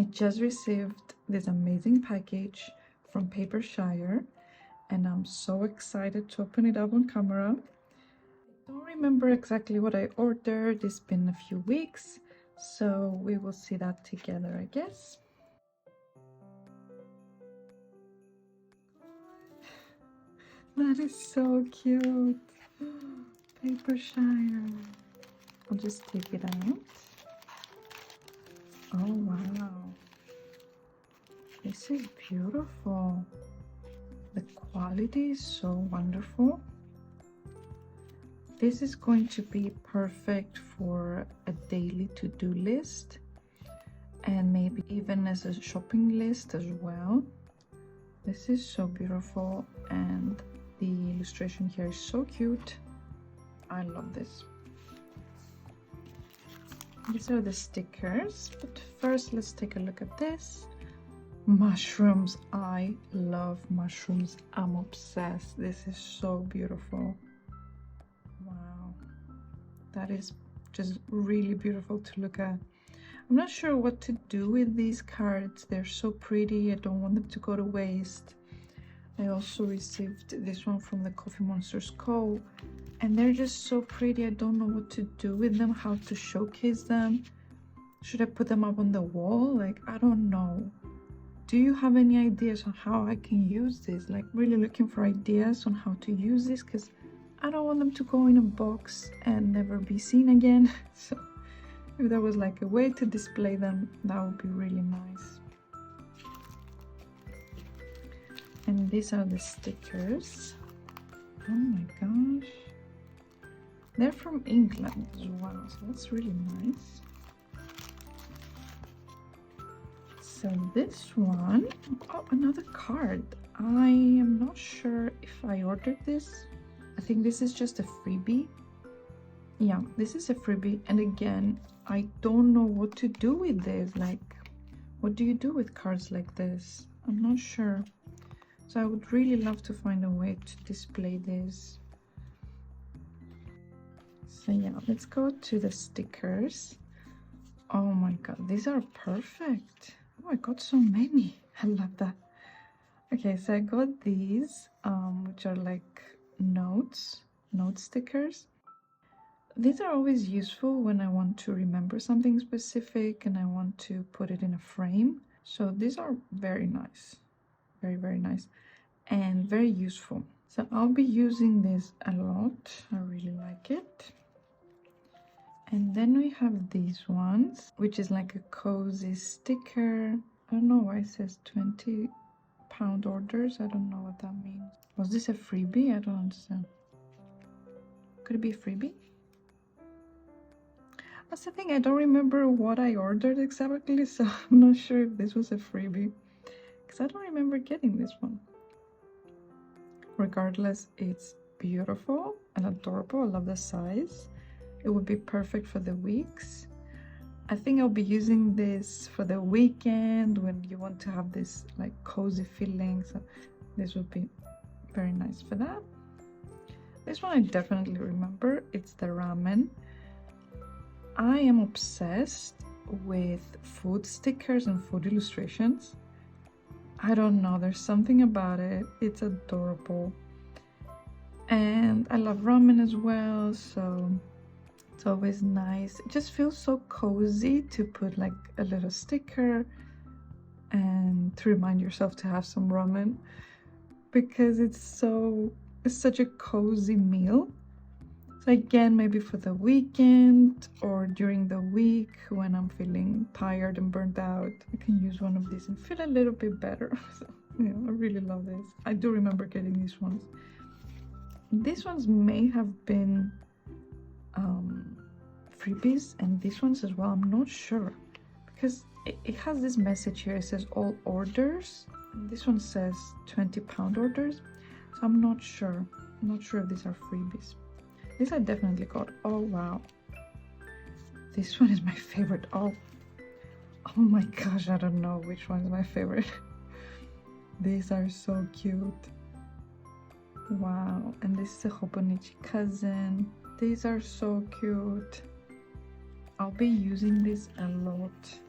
I just received this amazing package from Papershire and I'm so excited to open it up on camera. I don't remember exactly what I ordered. It's been a few weeks, so we will see that together, I guess. That is so cute. Papershire. I'll just take it out. Oh wow. This is beautiful. The quality is so wonderful. This is going to be perfect for a daily to-do list and maybe even as a shopping list as well. This is so beautiful and the illustration here is so cute. I love this. These are the stickers, but first let's take a look at this. Mushrooms. I love mushrooms. I'm obsessed. This is so beautiful. Wow, that is just really beautiful to look at. I'm not sure what to do with these cards. They're so pretty. I don't want them to go to waste. I also received this one from the Coffee Monsters Co. And they're just so pretty. I don't know what to do with them, how to showcase them. Should I put them up on the wall? Like, I don't know. Do you have any ideas on how I can use this? Like, really looking for ideas on how to use this, because I don't want them to go in a box and never be seen again. So if there was like a way to display them, that would be really nice. And these are the stickers. Oh my gosh. They're from England as well, so that's really nice. So this one, oh, another card. I am not sure if I ordered this. I think this is just a freebie. Yeah, this is a freebie. And again, I don't know what to do with this. Like, what do you do with cards like this? I'm not sure. So I would really love to find a way to display this. So yeah, let's go to the stickers. Oh my god, these are perfect. Oh, I got so many. I love that. Okay, so I got these, which are like note stickers. These are always useful when I want to remember something specific and I want to put it in a frame. So these are very nice. Very, very nice. And very useful. So I'll be using this a lot. I really like it. And then we have these ones, which is like a cozy sticker. I don't know why it says 20-pound orders. I don't know what that means. Was this a freebie? I don't understand. Could it be a freebie? That's the thing, I don't remember what I ordered exactly, so I'm not sure if this was a freebie. Because I don't remember getting this one. Regardless, it's beautiful and adorable. I love the size. It would be perfect for the weeks. I think I'll be using this for the weekend when you want to have this like cozy feeling. So this would be very nice for that. This one I definitely remember. It's the ramen. I am obsessed with food stickers and food illustrations. I don't know, there's something about it. It's adorable. And I love ramen as well, so it's always nice. It just feels so cozy to put like a little sticker and to remind yourself to have some ramen, because it's such a cozy meal. So again, maybe for the weekend or during the week when I'm feeling tired and burnt out, I can use one of these and feel a little bit better. So, yeah, I really love this. I do remember getting these ones. These ones may have been freebies, and these ones as well. I'm not sure, because it has this message here. It says all orders, and this one says 20-pound orders. So I'm not sure. I'm not sure if these are freebies. This I definitely got. Oh wow, this one is my favorite. Oh my gosh, I don't know which one is my favorite. These are so cute. Wow, and this is a Hobonichi cousin. These are so cute. I'll be using this a lot.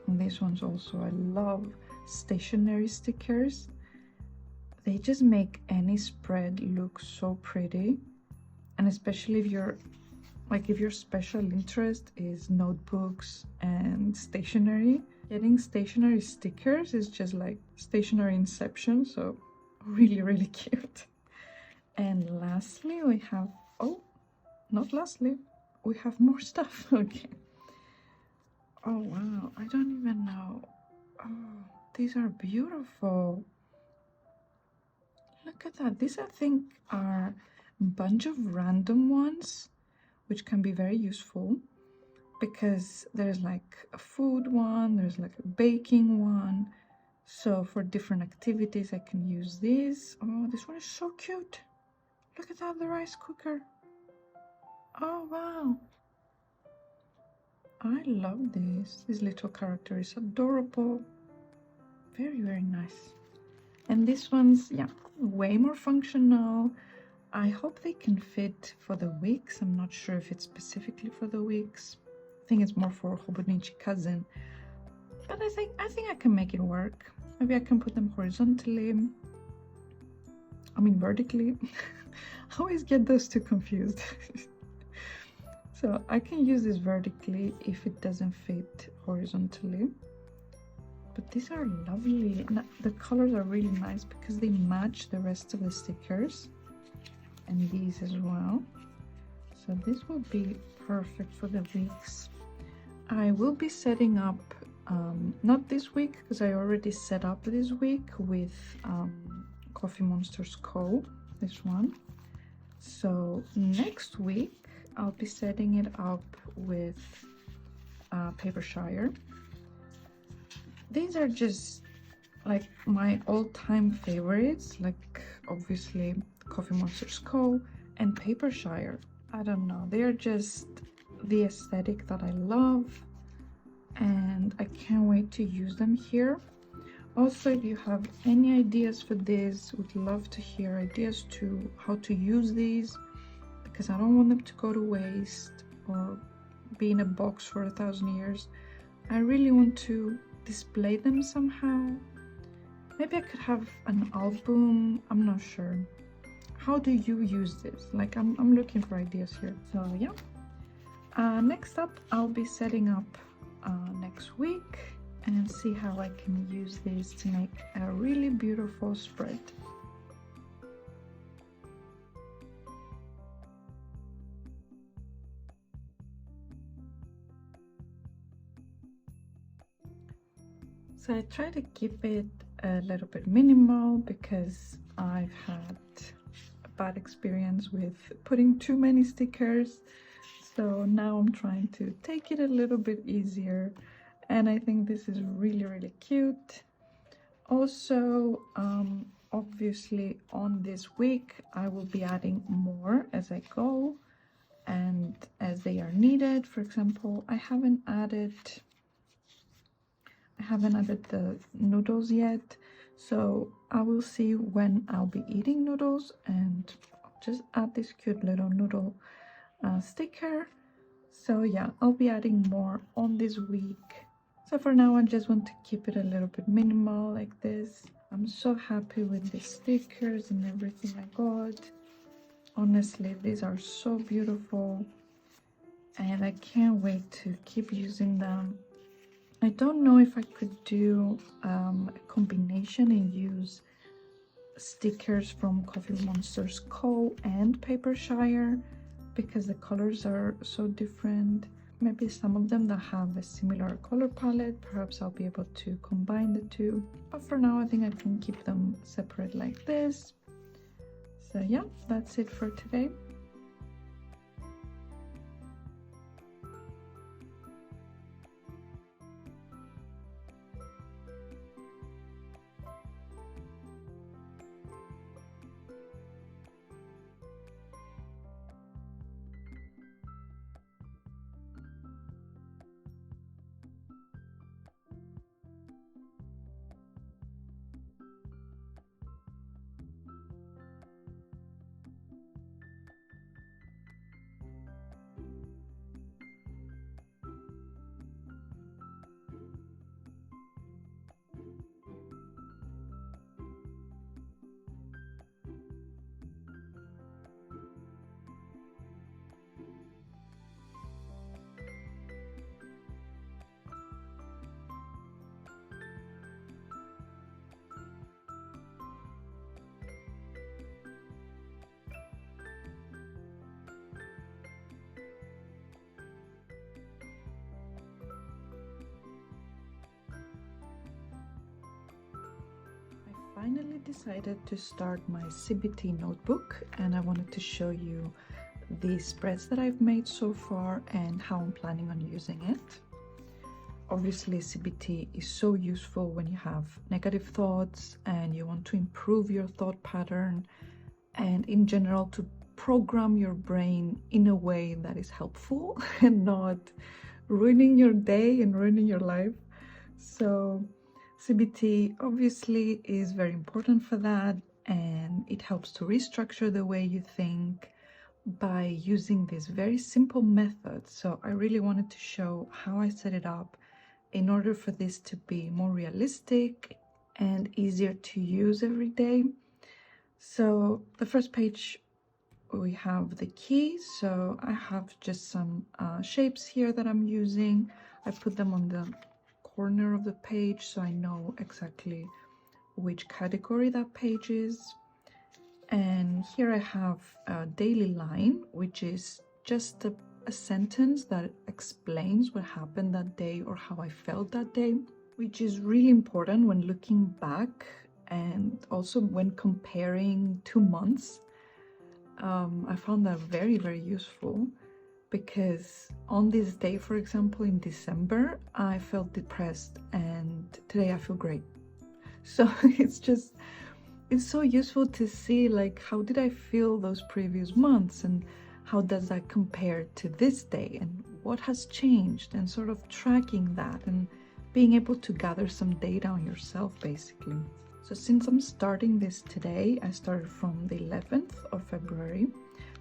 Oh from these ones also. I love stationery stickers. They just make any spread look so pretty, and especially if your special interest is notebooks and stationery, getting stationery stickers is just like stationery inception. So really cute. And lastly we have, oh, not lastly, we have more stuff. Okay. Oh wow, I don't even know. Oh, these are beautiful. Look at that. These I think are a bunch of random ones, which can be very useful because there's like a food one, there's like a baking one. So for different activities I can use this. Oh, this one is so cute. Look at that, the rice cooker. Oh wow, I love this. This little character is adorable. Very nice. And this one's, yeah, way more functional. I hope they can fit for the weeks. I'm not sure if it's specifically for the weeks. I think it's more for Hobonichi cousin. But I think I can make it work. Maybe I can put them horizontally. I mean vertically. I always get those two confused. So I can use this vertically if it doesn't fit horizontally. But these are lovely. And the colors are really nice because they match the rest of the stickers. And these as well. So this will be perfect for the weeks. I will be setting up, not this week because I already set up this week with Coffee Monsters Co. This one. So next week I'll be setting it up with Papershire. These are just like my all-time favorites, like obviously Coffee Monsters Co. and Papershire. I don't know, they are just the aesthetic that I love and I can't wait to use them here. Also, if you have any ideas for this, would love to hear ideas to how to use these, because I don't want them to go to waste or be in a box for 1,000 years. I really want to display them somehow. Maybe I could have an album, I'm not sure. How do you use this? Like I'm looking for ideas here. So yeah. Next up, I'll be setting up next week and see how I can use this to make a really beautiful spread. So I try to keep it a little bit minimal because I've had a bad experience with putting too many stickers. So now I'm trying to take it a little bit easier, and I think this is really cute. Also, obviously on this week I will be adding more as I go and as they are needed. For example, I haven't added the noodles yet, so I will see when I'll be eating noodles and I'll just add this cute little noodle sticker. So yeah, I'll be adding more on this week. So for now I just want to keep it a little bit minimal like this. I'm so happy with the stickers and everything I got. Honestly, these are so beautiful and I can't wait to keep using them. I don't know if I could do a combination and use stickers from Coffee Monsters Co. and Papershire, because the colors are so different. Maybe some of them that have a similar color palette, perhaps I'll be able to combine the two. But for now, I think I can keep them separate like this. So yeah, that's it for today. finally decided to start my CBT notebook, and I wanted to show you the spreads that I've made so far and how I'm planning on using it. Obviously, CBT is so useful when you have negative thoughts and you want to improve your thought pattern and in general to program your brain in a way that is helpful and not ruining your day and ruining your life. So CBT obviously is very important for that, and it helps to restructure the way you think by using this very simple method. So I really wanted to show how I set it up in order for this to be more realistic and easier to use every day. So the first page, we have the keys. So I have just some shapes here that I'm using. I put them on the corner of the page so I know exactly which category that page is. And here I have a daily line, which is just a sentence that explains what happened that day or how I felt that day, which is really important when looking back and also when comparing 2 months. I found that very, very useful because on this day, for example, in December, I felt depressed and today I feel great. So it's so useful to see like how did I feel those previous months and how does that compare to this day and what has changed, and sort of tracking that and being able to gather some data on yourself basically. So since I'm starting this today, I started from the 11th of February.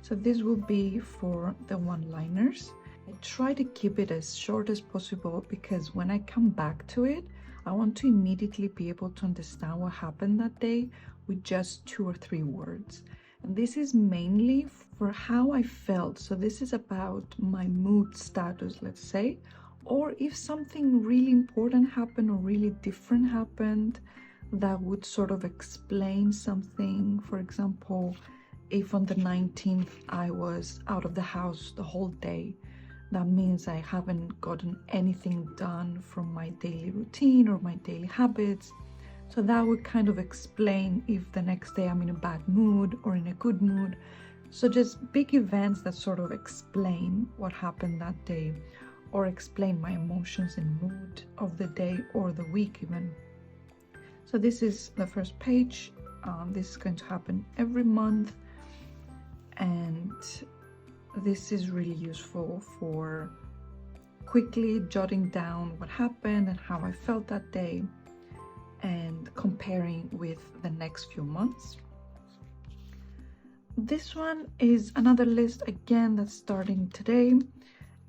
So this will be for the one-liners. I try to keep it as short as possible because when I come back to it, I want to immediately be able to understand what happened that day with just 2 or 3 words. And this is mainly for how I felt. So this is about my mood status, let's say, or if something really important happened or really different happened that would sort of explain something. For example, if on the 19th I was out of the house the whole day, that means I haven't gotten anything done from my daily routine or my daily habits. So that would kind of explain if the next day I'm in a bad mood or in a good mood. So just big events that sort of explain what happened that day or explain my emotions and mood of the day or the week even. So this is the first page. This is going to happen every month, and this is really useful for quickly jotting down what happened and how I felt that day and comparing with the next few months. This one is another list again that's starting today,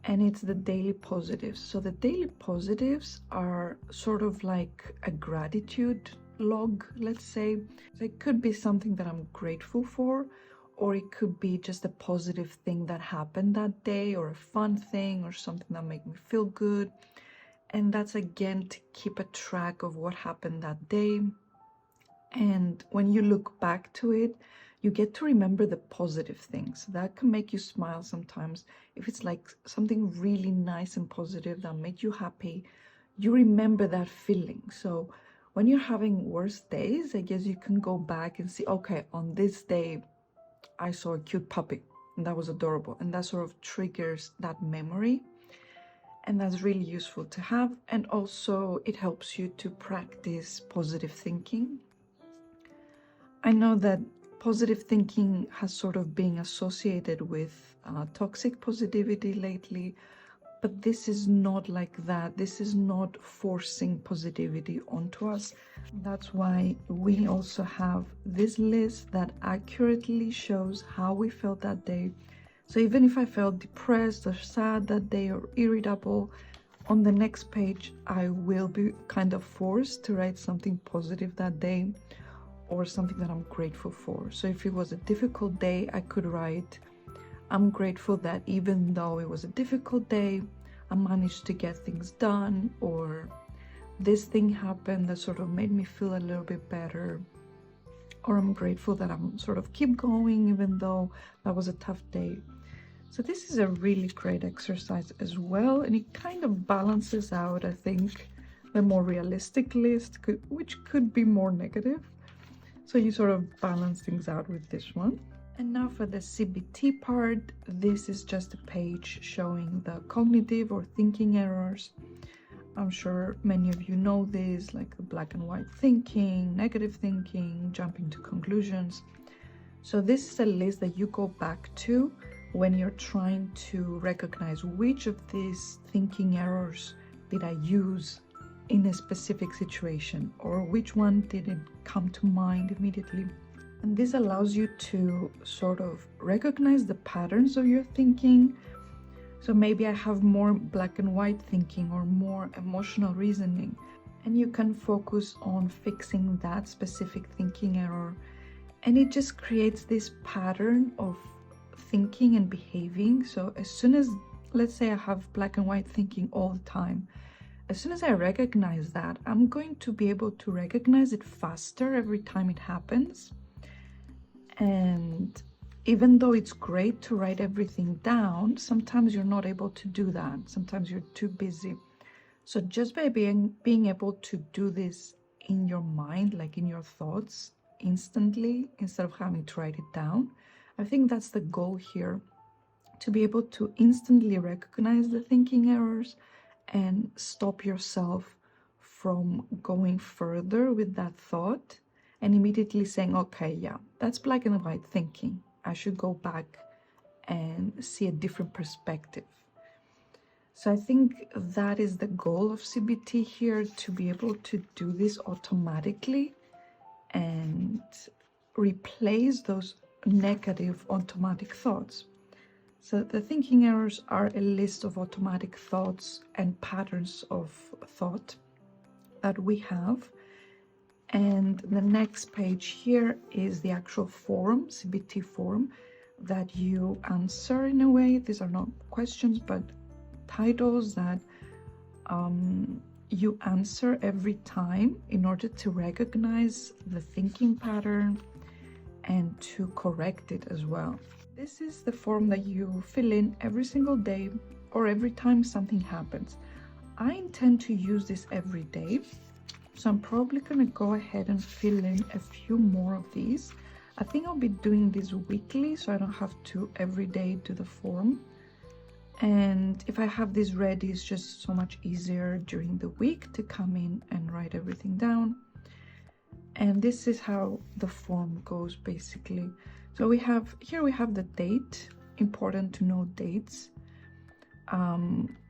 and it's the daily positives. So the daily positives are sort of like a gratitude log, let's say. So it could be something that I'm grateful for, or it could be just a positive thing that happened that day, or a fun thing, or something that made me feel good. And that's again to keep a track of what happened that day. And when you look back to it, you get to remember the positive things. That can make you smile sometimes. If it's like something really nice and positive that made you happy, you remember that feeling. So when you're having worse days, I guess you can go back and see, okay, on this day, I saw a cute puppy and that was adorable. And that sort of triggers that memory. And that's really useful to have. And also it helps you to practice positive thinking. I know that positive thinking has sort of been associated with toxic positivity lately, but this is not like that. This is not forcing positivity onto us. That's why we also have this list that accurately shows how we felt that day. So even if I felt depressed or sad that day or irritable, on the next page, I will be kind of forced to write something positive that day, or something that I'm grateful for. So if it was a difficult day, I could write, I'm grateful that even though it was a difficult day, I managed to get things done, or this thing happened that sort of made me feel a little bit better, or I'm grateful that I'm sort of keep going even though that was a tough day. So this is a really great exercise as well, and it kind of balances out, I think, the more realistic list, which could be more negative. So you sort of balance things out with this one. And now for the CBT part, this is just a page showing the cognitive or thinking errors. I'm sure many of you know this, like the black and white thinking, negative thinking, jumping to conclusions. So this is a list that you go back to when you're trying to recognize which of these thinking errors did I use in a specific situation, or which one didn't come to mind immediately. And this allows you to sort of recognize the patterns of your thinking. So maybe I have more black and white thinking or more emotional reasoning, and you can focus on fixing that specific thinking error. And it just creates this pattern of thinking and behaving. So as soon as, let's say I have black and white thinking all the time, as soon as I recognize that, I'm going to be able to recognize it faster every time it happens. And even though it's great to write everything down, sometimes you're not able to do that. Sometimes you're too busy. So just by being able to do this in your mind, like in your thoughts, instantly, instead of having to write it down, I think that's the goal here, to be able to instantly recognize the thinking errors and stop yourself from going further with that thought and immediately saying, okay, yeah, that's black and white thinking. I should go back and see a different perspective. So I think that is the goal of CBT here, to be able to do this automatically and replace those negative automatic thoughts. So the thinking errors are a list of automatic thoughts and patterns of thought that we have. And the next page here is the actual form, CBT form, that you answer in a way. These are not questions, but titles that you answer every time in order to recognize the thinking pattern and to correct it as well. This is the form that you fill in every single day or every time something happens. I intend to use this every day, so I'm probably going to go ahead and fill in a few more of these. I think I'll be doing this weekly, so I don't have to every day do the form. And if I have this ready, it's just so much easier during the week to come in and write everything down. And this is how the form goes basically. So we have the date. Important to know dates.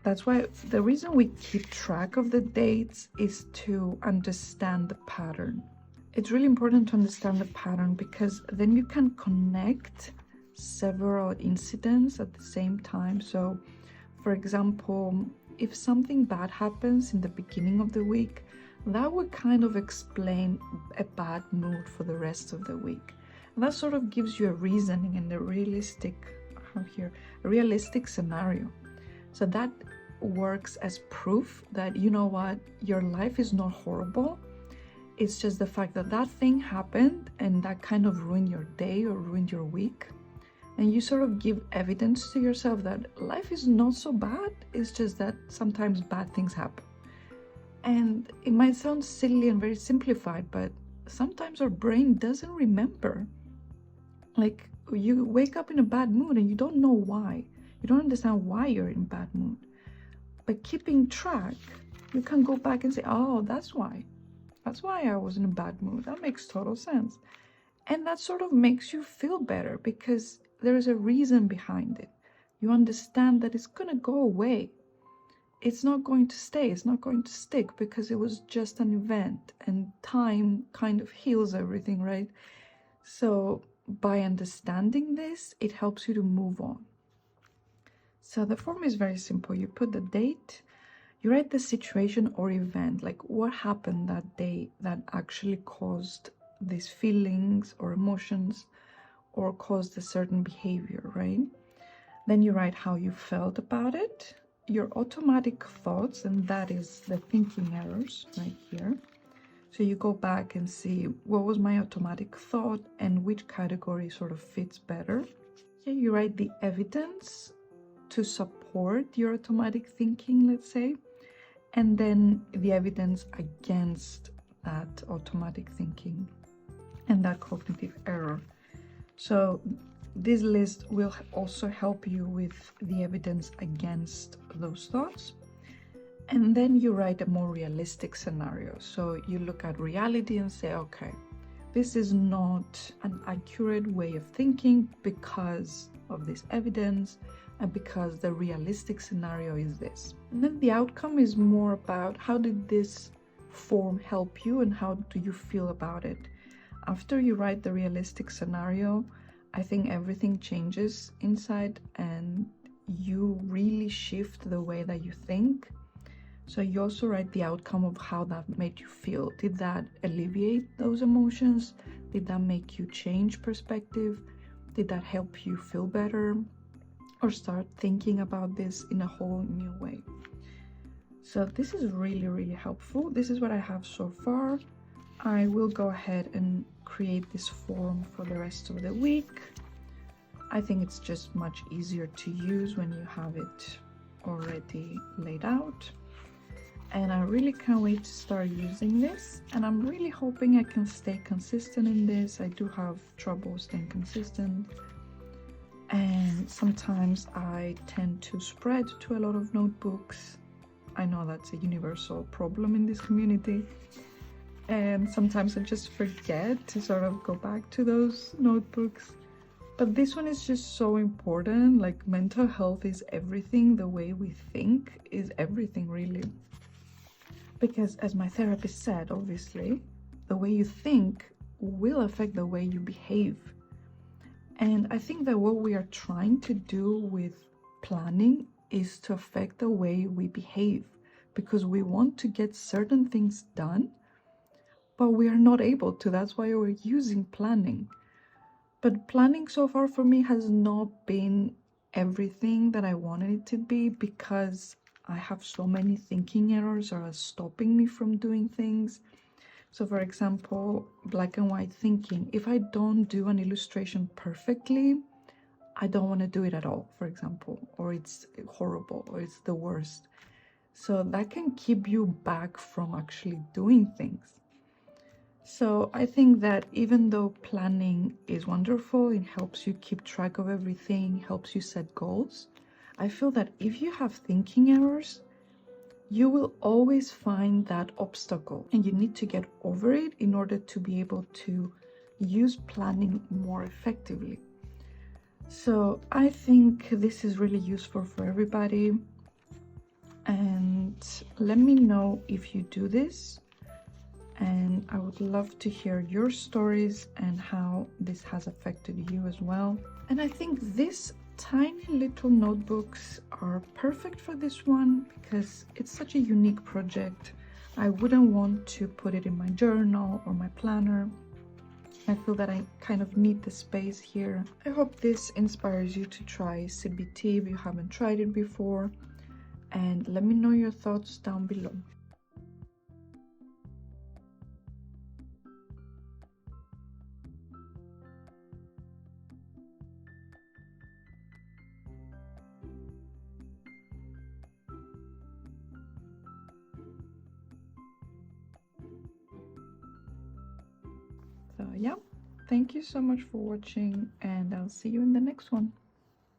That's why the reason we keep track of the dates is to understand the pattern. It's really important to understand the pattern, because then you can connect several incidents at the same time. So for example, if something bad happens in the beginning of the week, that would kind of explain a bad mood for the rest of the week. And that sort of gives you a reasoning and a realistic scenario. So that works as proof that, you know what, your life is not horrible. It's just the fact that that thing happened and that kind of ruined your day or ruined your week. And you sort of give evidence to yourself that life is not so bad. It's just that sometimes bad things happen. And it might sound silly and very simplified, but sometimes our brain doesn't remember. Like, you wake up in a bad mood and you don't know why. You don't understand why you're in a bad mood. But keeping track, you can go back and say, oh, that's why. That's why I was in a bad mood. That makes total sense. And that sort of makes you feel better, because there is a reason behind it. You understand that it's going to go away. It's not going to stay. It's not going to stick, because it was just an event, and time kind of heals everything, right? So by understanding this, it helps you to move on. So the form is very simple. You put the date, you write the situation or event, like what happened that day that actually caused these feelings or emotions or caused a certain behavior, right? Then you write how you felt about it, your automatic thoughts, and that is the thinking errors right here. So you go back and see what was my automatic thought and which category sort of fits better. Here you write the evidence to support your automatic thinking, let's say, and then the evidence against that automatic thinking. and that cognitive error. So this list will also help you with the evidence against those thoughts. And then you write a more realistic scenario. So you look at reality and say, okay, this is not an accurate way of thinking because of this evidence and because the realistic scenario is this. And then the outcome is more about how did this form help you and how do you feel about it. After you write the realistic scenario, I think everything changes inside and you really shift the way that you think. So you also write the outcome of how that made you feel. Did that alleviate those emotions? Did that make you change perspective? Did that help you feel better? Or start thinking about this in a whole new way? So this is really, really helpful. This is what I have so far. I will go ahead and create this form for the rest of the week. I think it's just much easier to use when you have it already laid out. And I really can't wait to start using this, and I'm really hoping I can stay consistent in this. I do have trouble staying consistent, and sometimes I tend to spread to a lot of notebooks. I know that's a universal problem in this community, and sometimes I just forget to sort of go back to those notebooks. But this one is just so important. Like, mental health is everything. The way we think is everything, really. Because as my therapist said, obviously, the way you think will affect the way you behave. And I think that what we are trying to do with planning is to affect the way we behave, because we want to get certain things done, but we are not able to. That's why we're using planning. But planning so far for me has not been everything that I wanted it to be, because I have so many thinking errors that are stopping me from doing things. So for example, black and white thinking. If I don't do an illustration perfectly, I don't want to do it at all, for example, or it's horrible, or it's the worst. So that can keep you back from actually doing things. So I think that even though planning is wonderful, it helps you keep track of everything, helps you set goals, I feel that if you have thinking errors, you will always find that obstacle, and you need to get over it in order to be able to use planning more effectively. So I think this is really useful for everybody, and let me know if you do this, and I would love to hear your stories and how this has affected you as well. And I think these tiny little notebooks are perfect for this one because it's such a unique project. I wouldn't want to put it in my journal or my planner. I feel that I kind of need the space here. I hope this inspires you to try CBT if you haven't tried it before, and let me know your thoughts down below. So yeah, thank you so much for watching, and I'll see you in the next one.